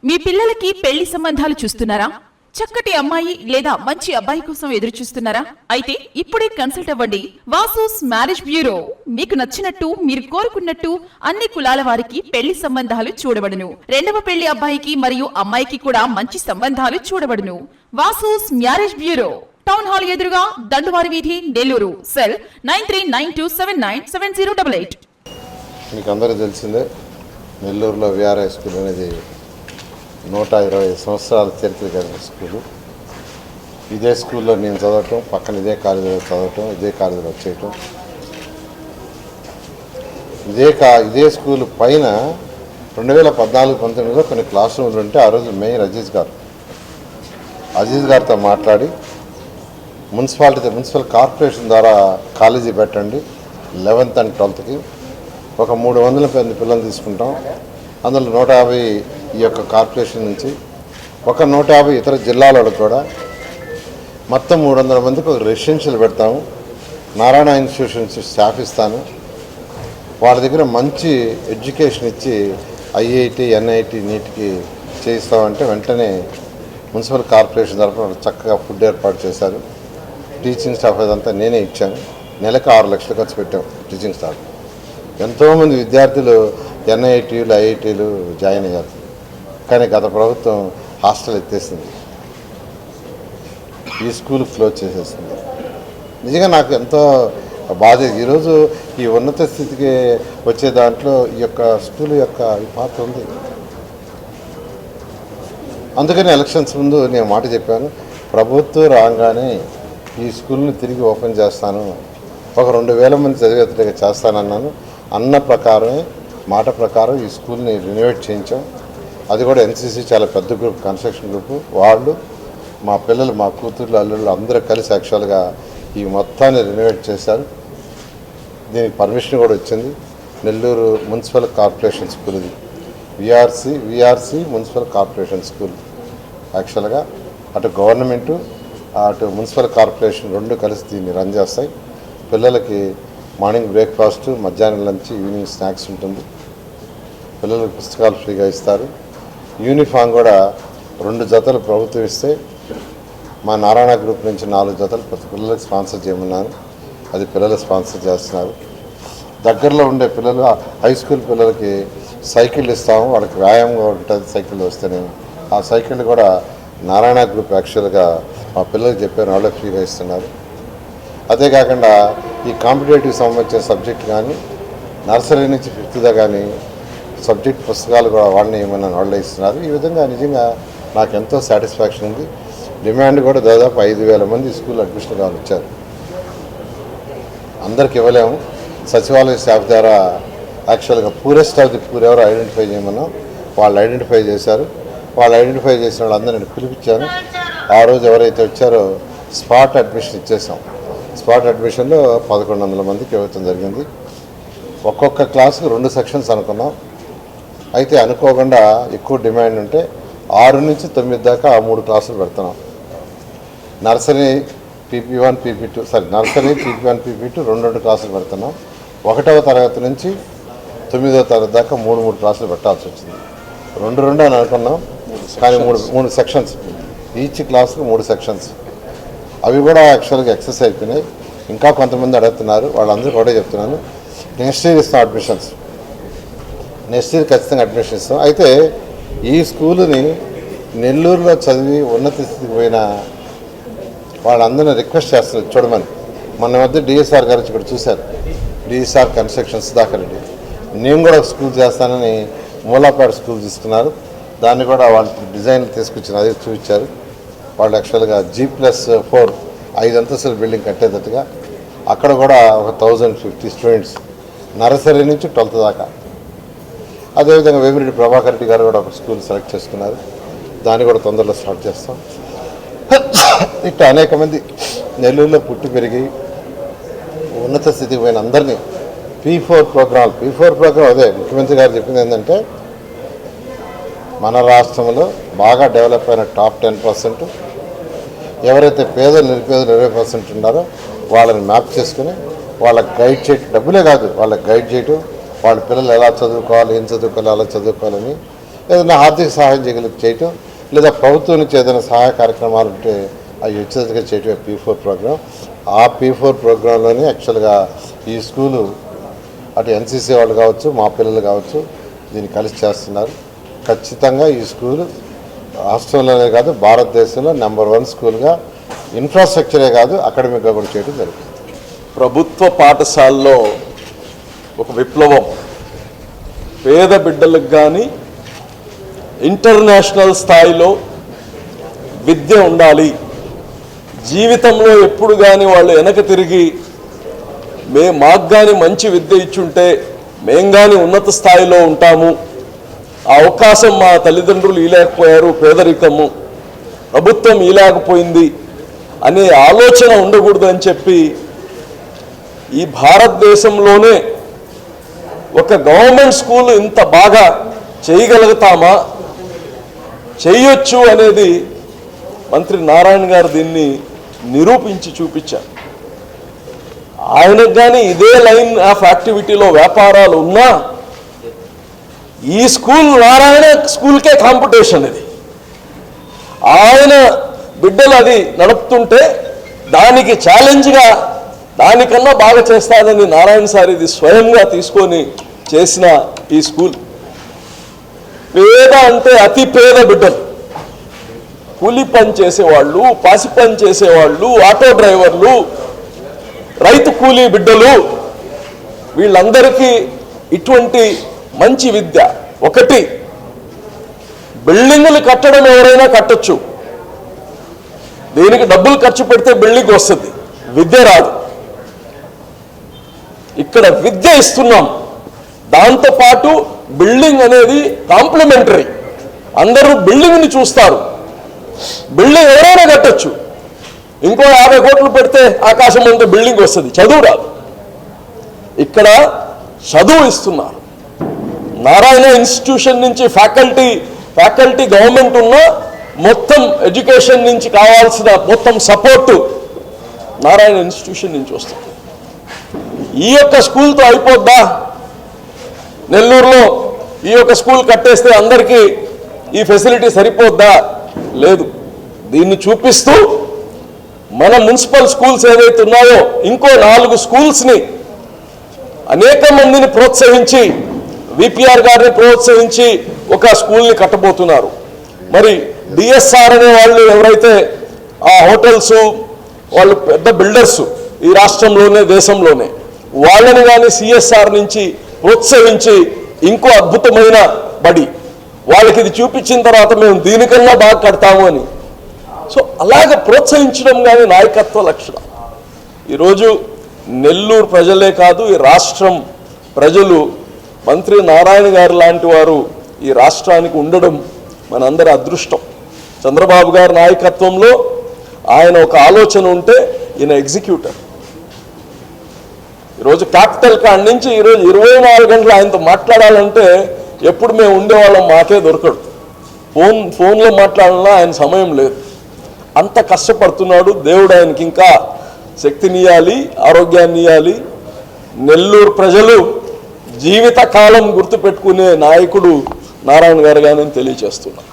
మీ పిల్లలకి పెళ్లి సంబంధాలు చూస్తున్నారా? చక్కటి అమ్మాయి లేదా మంచి అబ్బాయి కోసం ఎదురు చూస్తున్నారా? అయితే ఇప్పుడే కన్సల్ట్ అవ్వండి. Vasu's marriage bureau. మీకు నచ్చినట్టు మీరు కోరుకున్నట్టు అన్ని కులాల వారికి పెళ్లి సంబంధాలు చూడబడును. రెండవ పెళ్లి అబ్బాయికి మరియు అమ్మాయికి కూడా మంచి సంబంధాలు చూడబడును. Vasu's marriage bureau, town hall ఎదురుగా, దండువారి వీధి, నెల్లూరు. సెల్ 9392797088. మీకు అందరికీ తెలిసిందే, నెల్లూరులో విఆర్ఐ స్కూల్ అనేది 120 సంవత్సరాల చరిత్ర కలిగిన స్కూలు. ఇదే స్కూల్లో నేను చదవటం, పక్కన ఇదే కాలేజీలో చదవటం, ఇదే కాలేజీలో వచ్చేయటం. ఇదే స్కూల్ పైన 2014-19లో కొన్ని క్లాస్ రూమ్లు ఉంటే ఆ రోజు మేయర్ అజీజ్ గారితో మాట్లాడి మున్సిపల్ కార్పొరేషన్ ద్వారా కాలేజీ పెట్టండి 11th and 12th ఒక 300 మంది పిల్లలు తీసుకుంటాం. అందులో 150 ఈ యొక్క కార్పొరేషన్ నుంచి, ఒక 150 ఇతర జిల్లాలలో కూడా, మొత్తం 300 మందికి ఒక రెసిడెన్షియల్ పెడతాము. నారాయణ ఇన్స్టిట్యూషన్స్ స్టాఫ్ ఇస్తాను. వాళ్ళ దగ్గర మంచి ఎడ్యుకేషన్ ఇచ్చి ఐఐటి, ఎన్ఐటి, నీట్కి చేయిస్తామంటే వెంటనే మున్సిపల్ కార్పొరేషన్ తరఫున చక్కగా ఫుడ్ ఏర్పాటు చేశారు. టీచింగ్ స్టాఫ్ అదంతా నేనే ఇచ్చాను. నెలకు 6 లక్షలు ఖర్చు పెట్టాం టీచింగ్ స్టాఫ్. ఎంతోమంది విద్యార్థులు ఎన్ఐటీలు, ఐఐటీలు జాయిన్ అయ్యారు. కానీ గత ప్రభుత్వం హాస్టల్ ఎత్తేసింది, ఈ స్కూల్ క్లోజ్ చేసేసింది. నిజంగా నాకు ఎంతో బాధ. ఈరోజు ఈ ఉన్నత స్థితికి వచ్చే దాంట్లో ఈ యొక్క స్కూల్ యొక్క పాత్ర ఉంది. అందుకని ఎలక్షన్స్ ముందు నేను మాట చెప్పాను, ప్రభుత్వం రాగానే ఈ స్కూల్ని తిరిగి ఓపెన్ చేస్తాను, ఒక 2000 మంది చదివేట్టుగా చేస్తానన్నాను. అన్న ప్రకారమే, మాట ప్రకారం ఈ స్కూల్ని రినోవేట్ చేయించాం. అది కూడా ఎన్సీసీ చాలా పెద్ద గ్రూప్, కన్స్ట్రక్షన్ గ్రూప్. వాళ్ళు, మా పిల్లలు, మా కూతుర్లు, అల్లుళ్ళు అందరూ కలిసి యాక్చువల్గా ఈ మొత్తాన్ని రినోవేట్ చేశారు. దీనికి పర్మిషన్ కూడా వచ్చింది. నెల్లూరు మున్సిపల్ కార్పొరేషన్ స్కూల్ ఇది, విఆర్సి మున్సిపల్ కార్పొరేషన్ స్కూల్. యాక్చువల్గా అటు గవర్నమెంటు, అటు మున్సిపల్ కార్పొరేషన్ రెండు కలిసి దీన్ని రన్ చేస్తాయి. పిల్లలకి మార్నింగ్ బ్రేక్ఫాస్ట్, మధ్యాహ్నం లంచ్, ఈవినింగ్ స్నాక్స్ ఉంటుంది. పిల్లలకు పుస్తకాలు ఫ్రీగా ఇస్తారు. యూనిఫామ్ కూడా 2 జతలు ప్రభుత్వం ఇస్తే, మా నారాయణ గ్రూప్ నుంచి 4 జతలు ప్రతి పిల్లలకు స్పాన్సర్ చేయమన్నారు. అది పిల్లలు స్పాన్సర్ చేస్తున్నారు. దగ్గరలో ఉండే పిల్లలు, హై స్కూల్ పిల్లలకి సైకిల్ ఇస్తాము, వాళ్ళకి వ్యాయామంగా ఉంటుంది సైకిల్ వస్తేనే. ఆ సైకిల్ కూడా నారాయణ గ్రూప్ యాక్చువల్గా మా పిల్లలకు చెప్పారు, వాళ్ళే ఫ్రీగా ఇస్తున్నారు. అదే కాకుండా ఈ కాంపిటేటివ్ సంబంధించిన సబ్జెక్ట్ కానీ, నర్సరీ నుంచి 5th కానీ సబ్జెక్ట్ పుస్తకాలు కూడా వాళ్ళని ఏమన్నా వాళ్ళే ఇస్తున్నారు. ఈ విధంగా నిజంగా నాకు ఎంతో సాటిస్ఫాక్షన్ ఉంది. డిమాండ్ కూడా దాదాపు 5000 మంది స్కూల్ అడ్మిషన్ కావాలి వచ్చారు. అందరికి ఇవ్వలేము. సచివాలయ స్టాఫ్ ద్వారా యాక్చువల్గా పూరెస్ట్ ఆఫ్ ది పూర్ ఎవరు ఐడెంటిఫై చేయమన్నాం, వాళ్ళు ఐడెంటిఫై చేశారు. వాళ్ళు ఐడెంటిఫై చేసిన వాళ్ళందరినీ పిలిపించాను. ఆ రోజు ఎవరైతే వచ్చారో స్పాట్ అడ్మిషన్ ఇచ్చేసాం. స్పాట్ అడ్మిషన్లో 1100 మందికి ఇవ్వడం జరిగింది. ఒక్కొక్క క్లాసుకు 2 సెక్షన్స్ అనుకున్నాం. అయితే అనుకోకుండా ఎక్కువ డిమాండ్ ఉంటే 6 నుంచి 9 దాకా ఆ 3 క్లాసులు పెడుతున్నాం. నర్సరీ PP1, PP2 2 క్లాసులు పెడుతున్నాం. 1వ తరగతి నుంచి 9వ తరగతి దాకా 3 క్లాసులు పెట్టాల్సి వచ్చింది. 2 అని అనుకున్నాం, కానీ 3 సెక్షన్స్, ఈచ్ క్లాసుకు 3 సెక్షన్స్. అవి కూడా యాక్చువల్గా ఎక్సెస్ అయిపోయినాయి. ఇంకా కొంతమంది అడుగుతున్నారు, వాళ్ళందరూ కూడా చెప్తున్నాను, నెక్స్ట్ ఇయర్ ఇస్తాం అడ్మిషన్స్. నెక్స్ట్ ఇయర్ ఖచ్చితంగా అడ్మిషన్ ఇస్తాం. అయితే ఈ స్కూలుని నెల్లూరులో చదివి ఉన్నత స్థితికి పోయిన వాళ్ళందరినీ రిక్వెస్ట్ చేస్తున్నారు చూడమని. మన మధ్య డిఎస్ఆర్ గారు ఇక్కడ చూశారు, డిఎస్ఆర్ కన్స్ట్రక్షన్స్ సుధాకర్ రెడ్డి. నేను కూడా స్కూల్ చేస్తానని మూలాపేట స్కూల్ తీసుకున్నారు. దాన్ని కూడా వాళ్ళు డిజైన్లు తీసుకొచ్చిన అది చూపించారు. వాళ్ళు యాక్చువల్గా G+4 5 అంతస్తుల బిల్డింగ్ కట్టేటట్టుగా అక్కడ కూడా ఒక 1050 స్టూడెంట్స్ నర్సరీ నుంచి 12th దాకా. అదేవిధంగా వేమిరెడ్డి ప్రభాకర్ రెడ్డి గారు కూడా ఒక స్కూల్ సెలెక్ట్ చేసుకున్నారు. దాన్ని కూడా తొందరలో స్టార్ట్ చేస్తాం. ఇట్లా అనేక మంది నెల్లూరులో పుట్టి పెరిగి ఉన్నత స్థితికి పోయిన అందరినీ P4 ప్రోగ్రాం అదే ముఖ్యమంత్రి గారు చెప్పింది ఏంటంటే, మన రాష్ట్రంలో బాగా డెవలప్ అయిన టాప్ 10% ఎవరైతే పేదలు, నిరుపేదలు 20% ఉన్నారో వాళ్ళని మ్యాప్ చేసుకుని వాళ్ళకి గైడ్ చేయటం, డబ్బులే కాదు వాళ్ళకి గైడ్ చేయటం, వాళ్ళ పిల్లలు ఎలా చదువుకోవాలి, ఏం చదువుకోవాలి, అలా చదువుకోవాలని ఏదైనా ఆర్థిక సహాయం చేయటం, లేదా ప్రభుత్వం నుంచి ఏదైనా సహాయ కార్యక్రమాలు ఉంటే అవి ఉచితంగా చేయటమే P4 ప్రోగ్రాం. ఆ P4 ప్రోగ్రాంలోనే యాక్చువల్గా ఈ స్కూలు అటు NCC వాళ్ళు కావచ్చు, మా పిల్లలు కావచ్చు, దీన్ని కలిసి చేస్తున్నారు. ఖచ్చితంగా ఈ స్కూలు రాష్ట్రంలోనే కాదు భారతదేశంలో నెంబర్ 1 స్కూల్గా ఇన్ఫ్రాస్ట్రక్చరే కాదు అకాడమిక్గా కూడా చేయడం జరుగుతుంది. ప్రభుత్వ పాఠశాలలో ఒక విప్లవం, పేద బిడ్డలకు కానీ ఇంటర్నేషనల్ స్థాయిలో విద్య ఉండాలి, జీవితంలో ఎప్పుడు కానీ వాళ్ళు వెనక తిరిగి మాకు కానీ మంచి విద్య ఇచ్చుంటే మేము కానీ ఉన్నత స్థాయిలో ఉంటాము, ఆ అవకాశం మా తల్లిదండ్రులు ఇలేకపోయారు, పేదరికము ప్రభుత్వం ఇలేకపోయింది అనే ఆలోచన ఉండకూడదు అని చెప్పి ఈ భారతదేశంలోనే ఒక గవర్నమెంట్ స్కూల్ ఇంత బాగా చేయగలుగుతామా, చేయొచ్చు అనేది మంత్రి నారాయణ గారు దీన్ని నిరూపించి చూపించారు. ఆయనకు కానీ ఇదే లైన్ ఆఫ్ యాక్టివిటీలో వ్యాపారాలు ఉన్నా ఈ స్కూల్ నారాయణ స్కూల్కే కాంపిటీషన్. ఇది ఆయన బిడ్డలు అది నడుపుతుంటే దానికి ఛాలెంజ్గా దానికన్నా బాగా చేస్తానని నారాయణ సార్ ఇది స్వయంగా తీసుకొని చేసిన ఈ స్కూల్. పేద అంటే అతి పేద బిడ్డలు, కూలి పని చేసేవాళ్ళు, పాసి పని చేసేవాళ్ళు, ఆటో డ్రైవర్లు, రైతు కూలీ బిడ్డలు, వీళ్ళందరికీ ఇటువంటి మంచి విద్య. ఒకటి, బిల్డింగులు కట్టడం ఎవరైనా కట్టొచ్చు, దీనికి డబ్బులు ఖర్చు పెడితే బిల్డింగ్ వస్తుంది, విద్య రాదు. ఇక్కడ విద్య ఇస్తున్నాం, దాంతోపాటు బిల్డింగ్ అనేది కాంప్లిమెంటరీ. అందరూ బిల్డింగ్ని చూస్తారు, బిల్డింగ్ ఎవరైనా కట్టొచ్చు, ఇంకో 50 కోట్లు పెడితే ఆకాశం అంతా బిల్డింగ్ వస్తుంది, చదువు రాదు. ఇక్కడ చదువు ఇస్తున్నారు. నారాయణ ఇన్స్టిట్యూషన్ నుంచి ఫ్యాకల్టీ గవర్నమెంట్ ఉన్న మొత్తం ఎడ్యుకేషన్ నుంచి కావాల్సిన మొత్తం సపోర్టు నారాయణ ఇన్స్టిట్యూషన్ నుంచి వస్తుంది. ఈ యొక్క స్కూల్తో అయిపోద్దా? నెల్లూరులో ఈ యొక్క స్కూల్ కట్టేస్తే అందరికీ ఈ ఫెసిలిటీ సరిపోద్దా? లేదు. దీన్ని చూపిస్తూ మన మున్సిపల్ స్కూల్స్ ఏవైతే ఉన్నాయో ఇంకో 4 స్కూల్స్ని అనేక మందిని ప్రోత్సహించి, విపిఆర్ గారిని ప్రోత్సహించి ఒక స్కూల్ని కట్టబోతున్నారు. మరి డిఎస్ఆర్ అనే వాళ్ళు ఎవరైతే ఆ హోటల్స్ వాళ్ళు పెద్ద బిల్డర్స్ ఈ రాష్ట్రంలోనే దేశంలోనే, వాళ్ళని కానీ సిఎస్ఆర్ నుంచి ప్రోత్సహించి ఇంకో అద్భుతమైన బడి వాళ్ళకి ఇది చూపించిన తర్వాత మేము దీనికన్నా బాగా కడతాము అని, సో అలాగ ప్రోత్సహించడం కానీ నాయకత్వ లక్షణం. ఈరోజు నెల్లూరు ప్రజలే కాదు ఈ రాష్ట్రం ప్రజలు మంత్రి నారాయణ గారు లాంటి వారు ఈ రాష్ట్రానికి ఉండడం మనందరి అదృష్టం. చంద్రబాబు గారి నాయకత్వంలో ఆయన ఒక ఆలోచన ఉంటే ఈయన ఎగ్జిక్యూటర్. ఈరోజు క్యాపిటల్ కాడి నుంచి ఈరోజు 24 గంటలు ఆయనతో మాట్లాడాలంటే ఎప్పుడు మేము ఉండేవాళ్ళం మాకే దొరకడు. ఫోన్లో మాట్లాడాలన్నా ఆయన సమయం లేదు, అంత కష్టపడుతున్నాడు. దేవుడు ఆయనకి ఇంకా శక్తినియాలి, ఆరోగ్యాన్ని ఇవ్వాలి. నెల్లూరు ప్రజలు జీవితకాలం గుర్తుపెట్టుకునే నాయకుడు నారాయణ గారు గారిని తెలియజేస్తున్నారు.